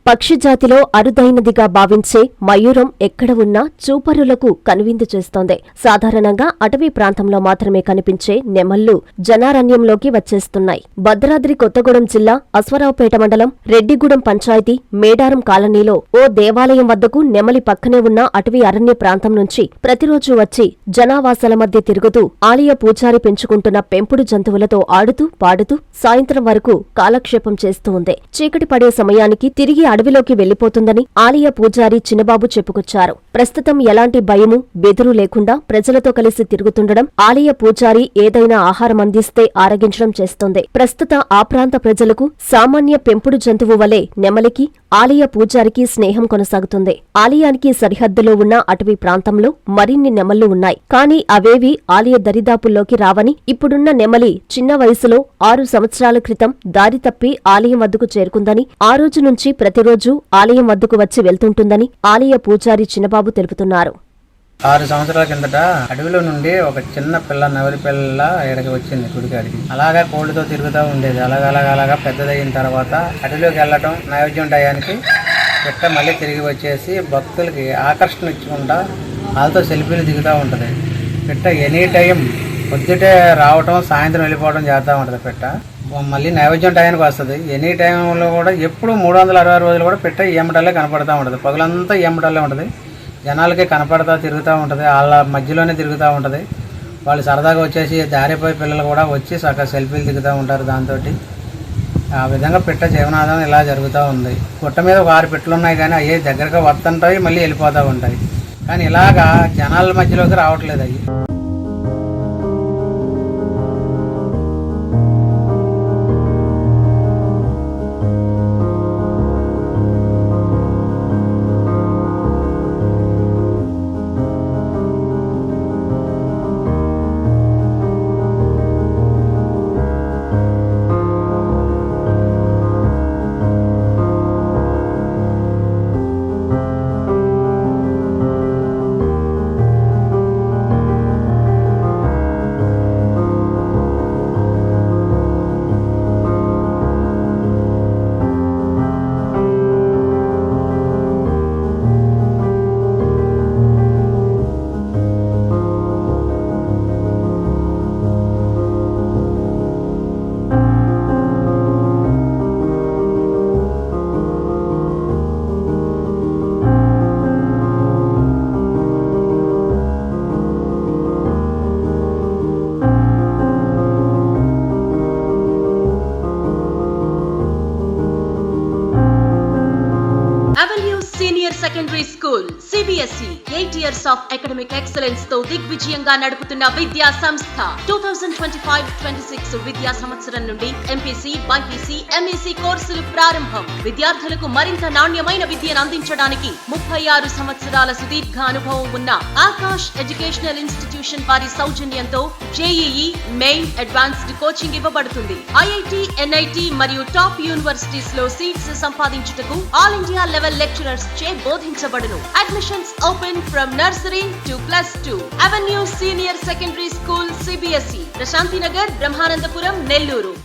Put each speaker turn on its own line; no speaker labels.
పక్షి జాతిలో అరుదైనదిగా భావించే మయూరం ఎక్కడ ఉన్నా చూపరులకు కనువిందు చేస్తోంది. సాధారణంగా అటవీ ప్రాంతంలో మాత్రమే కనిపించే నెమళ్లు జనారణ్యంలోకి వచ్చేస్తున్నాయి. భద్రాద్రి కొత్తగూడెం జిల్లా అశ్వరావుపేట మండలం రెడ్డిగూడెం పంచాయతీ మేడారం కాలనీలో ఓ దేవాలయం వద్దకు నెమలి పక్కనే ఉన్న అటవీ అరణ్య ప్రాంతం నుంచి ప్రతిరోజు వచ్చి జనావాసాల మధ్య తిరుగుతూ ఆలయ పూజారి పెంచుకుంటున్న పెంపుడు జంతువులతో ఆడుతూ పాడుతూ సాయంత్రం వరకు కాలక్షేపం చేస్తూ ఉంది. చీకటి పడే సమయానికి తిరిగి అడవిలోకి వెళ్లిపోతుందని ఆలయ పూజారి చిన్నబాబు చెప్పుకొచ్చారు. ప్రస్తుతం ఎలాంటి భయము బెదురు లేకుండా ప్రజలతో కలిసి తిరుగుతుండడం, ఆలయ పూజారి ఏదైనా ఆహారం అందిస్తే ఆరగించడం చేస్తోంది. ప్రస్తుత ఆ ప్రాంత ప్రజలకు సామాన్య పెంపుడు జంతువు వలె నెమలికి ఆలయ పూజారికి స్నేహం కొనసాగుతుంది. ఆలయానికి సరిహద్దులో ఉన్న అటవీ ప్రాంతంలో మరిన్ని నెమళ్లు ఉన్నాయి. కానీ అవేవీ ఆలయ దరిదాపుల్లోకి రావని, ఇప్పుడున్న నెమలి చిన్న వయసులో 6 సంవత్సరాల క్రితం దారి తప్పి ఆలయం వద్దకు చేరుకుందని, ఆ రోజు నుంచి ప్రతిరోజు ఆలయం వద్దకు వచ్చి వెళ్తుంటుందని ఆలయ పూజారి చిన్నబాబు తెలుపుతున్నారు.
6 సంవత్సరాల కిందట అడవిలో నుండి ఒక చిన్న పిల్ల నెమలి పిల్ల ఇక్కడికి వచ్చింది గుడికాడికి. అలాగా కోళ్ళతో తిరుగుతూ ఉండేది. అలాగా పెద్దదైన తర్వాత అడవిలోకి వెళ్ళటం, నైవేద్యం టయానికి పిట్ట మళ్ళీ తిరిగి వచ్చేసి భక్తులకి ఆకర్షణ ఇచ్చకుండా వాళ్ళతో సెల్ఫీలు దిగుతూ ఉంటుంది. పిట్ట ఎనీ టైం పొద్దుటే రావటం, సాయంత్రం వెళ్ళిపోవడం చేస్తూ ఉంటుంది. పిట్ట మళ్ళీ నైవేద్యం టయానికి వస్తుంది. ఎనీ టైంలో కూడా ఎప్పుడు 360 రోజులు కూడా పిట్ట ఏమటల్లే కనపడుతూ ఉంటుంది. పగులంతా ఏమటల్లే ఉంటుంది. జనాలకి కనపడతా తిరుగుతూ ఉంటుంది. వాళ్ళ మధ్యలోనే తిరుగుతూ ఉంటుంది. వాళ్ళు సరదాగా వచ్చేసి దారిపోయి పిల్లలు కూడా వచ్చి చక్కగా సెల్ఫీలు దిగుతూ ఉంటారు. దాంతో ఆ విధంగా పిట్ట జీవనాధారం ఇలా జరుగుతూ ఉంది. పుట్ట మీద ఒక 6 పిట్టలు ఉన్నాయి, కానీ అవి దగ్గరగా వస్తుంటాయి, మళ్ళీ వెళ్ళిపోతూ ఉంటాయి. కానీ ఇలాగా జనాల మధ్యలోకి రావట్లేదు అవి.
Secondary school CBSE 8 years of academic excellence తో దిగ్విజయంగా నడుపుతున్న విద్యా సంస్థ. 2025-26 విద్యా సంవత్సరం నుండి MPC, BPC, MEC కోర్సులు ప్రారంభం. విద్యార్థులకు మరింత నాణ్యమైన విద్యను అందించడానికి 36 సంవత్సరాల సుదీర్ఘ అనుభవం ఉన్న ఆకాష్ ఎడ్యుకేషనల్ ఇన్స్టిట్యూషన్ వారి సౌజన్యంతో JEE, మెయిన్, అడ్వాన్స్డ్ కోచింగ్ ఇవ్వబడుతుంది. IIT, NIT మరియు టాప్ యూనివర్సిటీస్ లో సీట్స్ సంపాదించుటకు ఆల్ ఇండియా లెవెల్ లెక్చరర్స్ చే బోధించబడును. Admissions open from nursery to +2. Avenue Senior Secondary School CBSE, Prashanti Nagar, Brahmanandapuram, Nelluru.